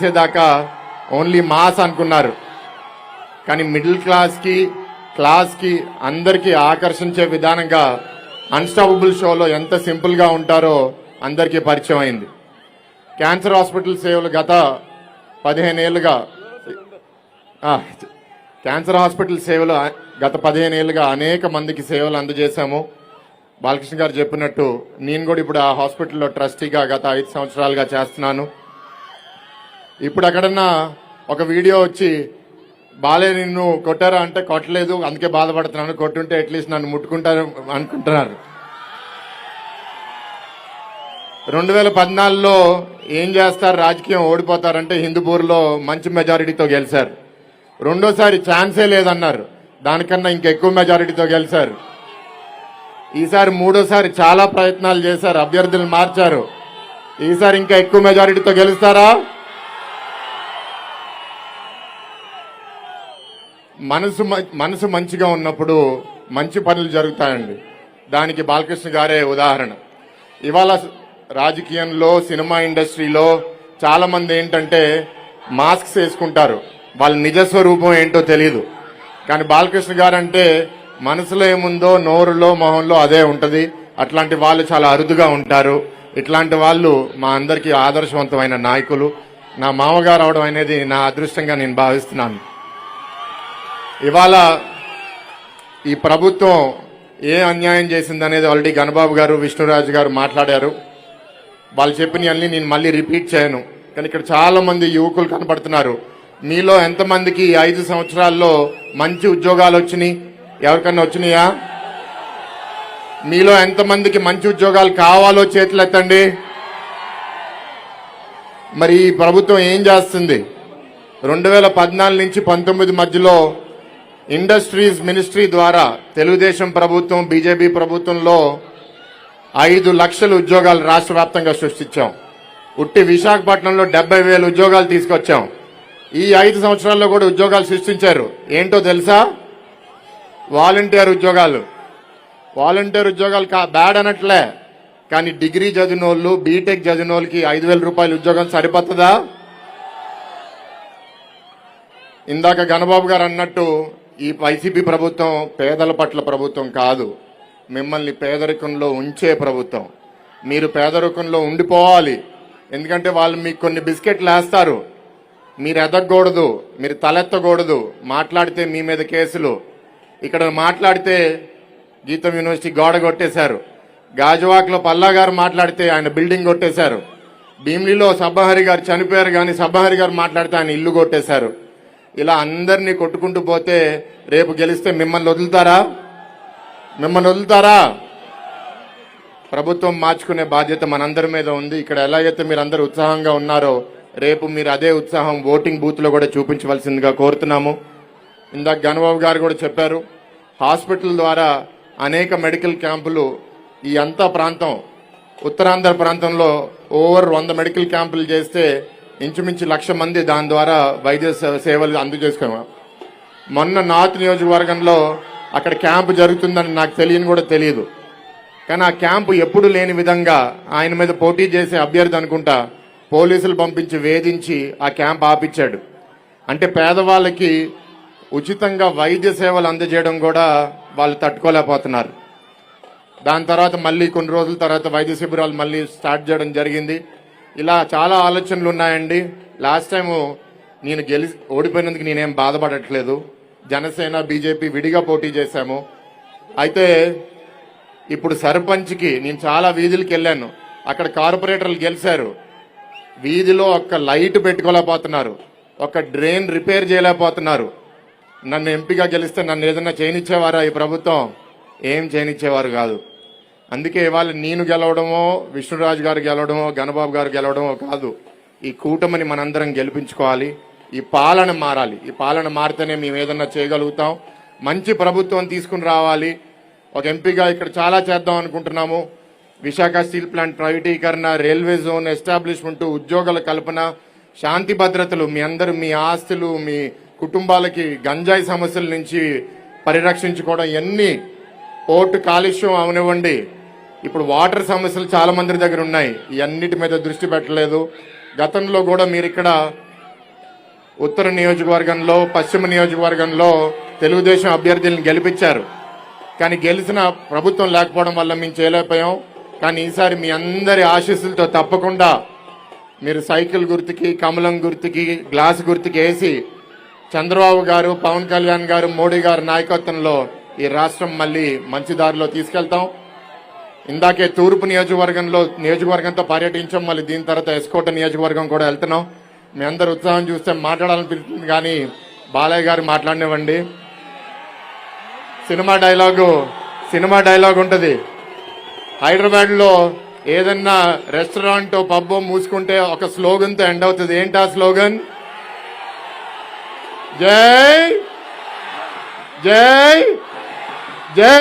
చేసేదాకా only mass అనుకున్నారు. కానీ మిడిల్ క్లాస్కి అందరికీ ఆకర్షించే విధానంగా అన్స్టాపబుల్ షోలో ఎంత సింపుల్గా ఉంటారో అందరికీ పరిచయం అయింది. క్యాన్సర్ హాస్పిటల్ సేవలు గత 15 ఏళ్ళుగా క్యాన్సర్ హాస్పిటల్ సేవలు గత 15 ఏళ్ళుగా అనేక మందికి సేవలు అందజేశాము. బాలకృష్ణ గారు చెప్పినట్టు నేను కూడా ఇప్పుడు ఆ హాస్పిటల్లో ట్రస్టీగా గత 5 సంవత్సరాలుగా చేస్తున్నాను. ఇప్పుడు అక్కడన్నా ఒక వీడియో వచ్చి బాలే నిన్ను కొట్టారా అంటే కొట్టలేదు, అందుకే బాధపడుతున్నాను, కొట్టుంటే అట్లీస్ట్ నన్ను ముట్టుకుంటారు అనుకుంటున్నారు. 2014లో ఏం చేస్తారు, రాజకీయం ఓడిపోతారంటే హిందూపూర్లో మంచి మెజారిటీతో గెలిచారు. రెండోసారి ఛాన్సే లేదన్నారు, దానికన్నా ఇంకా ఎక్కువ మెజారిటీతో గెలిచారు. ఈసారి మూడోసారి చాలా ప్రయత్నాలు చేశారు, అభ్యర్థులు మార్చారు. ఈసారి ఇంకా ఎక్కువ మెజారిటీతో గెలుస్తారా? మనసు మంచిగా ఉన్నప్పుడు మంచి పనులు జరుగుతాయండి. దానికి బాలకృష్ణ గారే ఉదాహరణ. ఇవాళ రాజకీయంలో, సినిమా ఇండస్ట్రీలో చాలా మంది ఏంటంటే మాస్క్స్ వేసుకుంటారు, వాళ్ళ నిజస్వరూపం ఏంటో తెలియదు. కానీ బాలకృష్ణ గారు అంటే మనసులో ఏముందో నోరులో మొహంలో అదే ఉంటది. అట్లాంటి వాళ్ళు చాలా అరుదుగా ఉంటారు. ఇట్లాంటి వాళ్ళు మా అందరికీ ఆదర్శవంతమైన నాయకులు. నా మామగారు అవడం అనేది నా అదృష్టంగా నేను భావిస్తున్నాను. ఇవాళ ఈ ప్రభుత్వం ఏ అన్యాయం చేసిందనేది ఆల్రెడీ గణబాబు గారు, విష్ణురాజు గారు మాట్లాడారు. వాళ్ళు చెప్పినవన్నీ నేను మళ్ళీ రిపీట్ చేయను. కానీ ఇక్కడ చాలా మంది యువకులు కనపడుతున్నారు. మీలో ఎంతమందికి 5 సంవత్సరాల్లో మంచి ఉద్యోగాలు వచ్చినాయి? ఎవరికన్నా వచ్చినాయా? మీలో ఎంతమందికి మంచి ఉద్యోగాలు కావాలో చేతులు ఎత్తండి. మరి ఈ ప్రభుత్వం ఏం చేస్తుంది? 2014 నుంచి 19 మధ్యలో ఇండస్ట్రీస్ మినిస్ట్రీ ద్వారా తెలుగుదేశం ప్రభుత్వం, బీజేపీ ప్రభుత్వంలో 5 లక్షల ఉద్యోగాలు రాష్ట్ర వ్యాప్తంగా సృష్టించాం. ఉట్టి విశాఖపట్నంలో 70,000 ఉద్యోగాలు తీసుకొచ్చాం. ఈ 5 సంవత్సరాల్లో కూడా ఉద్యోగాలు సృష్టించారు. ఏంటో తెలుసా? వాలంటీర్ ఉద్యోగాలు. వాలంటీర్ ఉద్యోగాలు బ్యాడ్ అనట్లే, కానీ డిగ్రీ చదివినోళ్ళు, బీటెక్ చదివినోళ్ళకి 5,000 రూపాయల ఉద్యోగం సరిపోతుందా? ఇందాక గణబాబు గారు అన్నట్టు ఈ వైసీపీ ప్రభుత్వం పేదల పట్ల ప్రభుత్వం కాదు, మిమ్మల్ని పేదరికంలో ఉంచే ప్రభుత్వం. మీరు పేదరికంలో ఉండిపోవాలి. ఎందుకంటే వాళ్ళు మీకు కొన్ని బిస్కెట్లు వేస్తారు, మీరు ఎదగకూడదు, మీరు తలెత్తకూడదు. మాట్లాడితే మీ మీద కేసులు. ఇక్కడ మాట్లాడితే గీతం యూనివర్సిటీ గోడ కొట్టేశారు. గాజువాక్లో పల్లా గారు మాట్లాడితే ఆయన బిల్డింగ్ కొట్టేశారు. భీమిలిలో సబ్బహరి గారు చనిపోయారు, కానీ సబ్బహరి గారు మాట్లాడితే ఆయన ఇల్లు కొట్టేశారు. ఇలా అందరినీ కొట్టుకుంటూ పోతే రేపు గెలిస్తే మిమ్మల్ని వదులుతారా? ప్రభుత్వం మార్చుకునే బాధ్యత మనందరి మీద ఉంది. ఇక్కడ ఎలాగైతే మీరు అందరూ ఉత్సాహంగా ఉన్నారో రేపు మీరు అదే ఉత్సాహం ఓటింగ్ బూత్ లో కూడా చూపించవలసిందిగా కోరుతున్నాము. ఇందాక గణబాబు గారు కూడా చెప్పారు, హాస్పిటల్ ద్వారా అనేక మెడికల్ క్యాంపులు ఈ అంతా ప్రాంతం, ఉత్తరాంధ్ర ప్రాంతంలో ఓవర్ 100 మెడికల్ క్యాంపులు చేస్తే ఇంచుమించు 1,00,000 మంది దాని ద్వారా వైద్య సేవలు అందజేసుకున్నాం. మొన్న నార్త్ నియోజకవర్గంలో అక్కడ క్యాంపు జరుగుతుందని నాకు తెలియదు. కానీ ఆ క్యాంపు ఎప్పుడు లేని విధంగా ఆయన మీద పోటీ చేసే అభ్యర్థి అనుకుంటా పోలీసులు పంపించి వేధించి ఆ క్యాంప్ ఆపిచ్చాడు. అంటే పేదవాళ్ళకి ఉచితంగా వైద్య సేవలు అందజేయడం కూడా వాళ్ళు తట్టుకోలేకపోతున్నారు. దాని తర్వాత మళ్ళీ కొన్ని రోజుల తర్వాత వైద్య శిబిరాలు మళ్ళీ స్టార్ట్ చేయడం జరిగింది. ఇలా చాలా ఆలోచనలు ఉన్నాయండి. లాస్ట్ టైం నేను ఓడిపోయినందుకు నేనేం బాధపడట్లేదు. జనసేన, బీజేపీ విడిగా పోటీ చేశాము. అయితే ఇప్పుడు సర్పంచ్కి నేను చాలా వీధులకు వెళ్ళాను. అక్కడ కార్పొరేటర్లు గెలిచారు. వీధిలో ఒక్క లైట్ పెట్టుకోలేకపోతున్నారు, ఒక డ్రైన్ రిపేర్ చేయలేకపోతున్నారు. నన్ను ఎంపీగా గెలిస్తే నన్ను ఏదన్నా చేయనిచ్చేవారా ఈ ప్రభుత్వం? ఏం చేయనిచ్చేవారు కాదు. అందుకే ఇవాళ నేను గెలవడమో, విష్ణురాజు గారు గెలవడమో, గణబాబు గారు గెలవడమో కాదు, ఈ కూటమిని మనందరం గెలిపించుకోవాలి. ఈ పాలన మారాలి. ఈ పాలన మారితేనే మేము ఏదన్నా చేయగలుగుతాం. మంచి ప్రభుత్వం తీసుకుని రావాలి. ఒక ఎంపీగా ఇక్కడ చాలా చేద్దాం అనుకుంటున్నాము. విశాఖ స్టీల్ ప్లాంట్ ప్రైవేటీకరణ, రైల్వే జోన్ ఎస్టాబ్లిష్మెంట్, ఉద్యోగాల కల్పన, శాంతి భద్రతలు, మీ అందరూ మీ ఆస్తులు, మీ కుటుంబాలకి గంజాయి సమస్యల నుంచి పరిరక్షించుకోవడం, ఎన్ని పోర్టు కాలుష్యం అవనివ్వండి, ఇప్పుడు వాటర్ సమస్యలు చాలా మంది దగ్గర ఉన్నాయి. ఇవన్నిటి మీద దృష్టి పెట్టలేదు. గతంలో కూడా మీరు ఇక్కడ ఉత్తర నియోజకవర్గంలో, పశ్చిమ నియోజకవర్గంలో తెలుగుదేశం అభ్యర్థులను గెలిపించారు. కానీ గెలిచిన ప్రభుత్వం లేకపోవడం వల్ల మేము చేయలేకపోయాం. కానీ ఈసారి మీ అందరి ఆశీస్సులతో తప్పకుండా మీరు సైకిల్ గుర్తుకి, కమలం గుర్తుకి, గ్లాస్ గుర్తుకి వేసి చంద్రబాబు గారు, పవన్ కళ్యాణ్ గారు, మోడీ గారి నాయకత్వంలో ఈ రాష్ట్రం మళ్ళీ మంచి దారిలో తీసుకెళ్తాం. ఇందాకే తూర్పు నియోజకవర్గంతో పర్యటించాం. మళ్ళీ దీని తర్వాత ఎస్కోట నియోజకవర్గం కూడా వెళ్తున్నాం. మీ అందరు ఉత్సాహం చూస్తే మాట్లాడాలనిపిస్తుంది, కానీ బాలయ్య గారు మాట్లాడినివ్వండి. సినిమా డైలాగ్ ఉంటుంది. హైదరాబాద్ లో ఏదన్నా రెస్టారెంట్, పబ్ మూసుకుంటే ఒక స్లోగన్ తో ఎండ్ అవుతుంది. ఏంటి ఆ స్లోగన్? జై జై జై.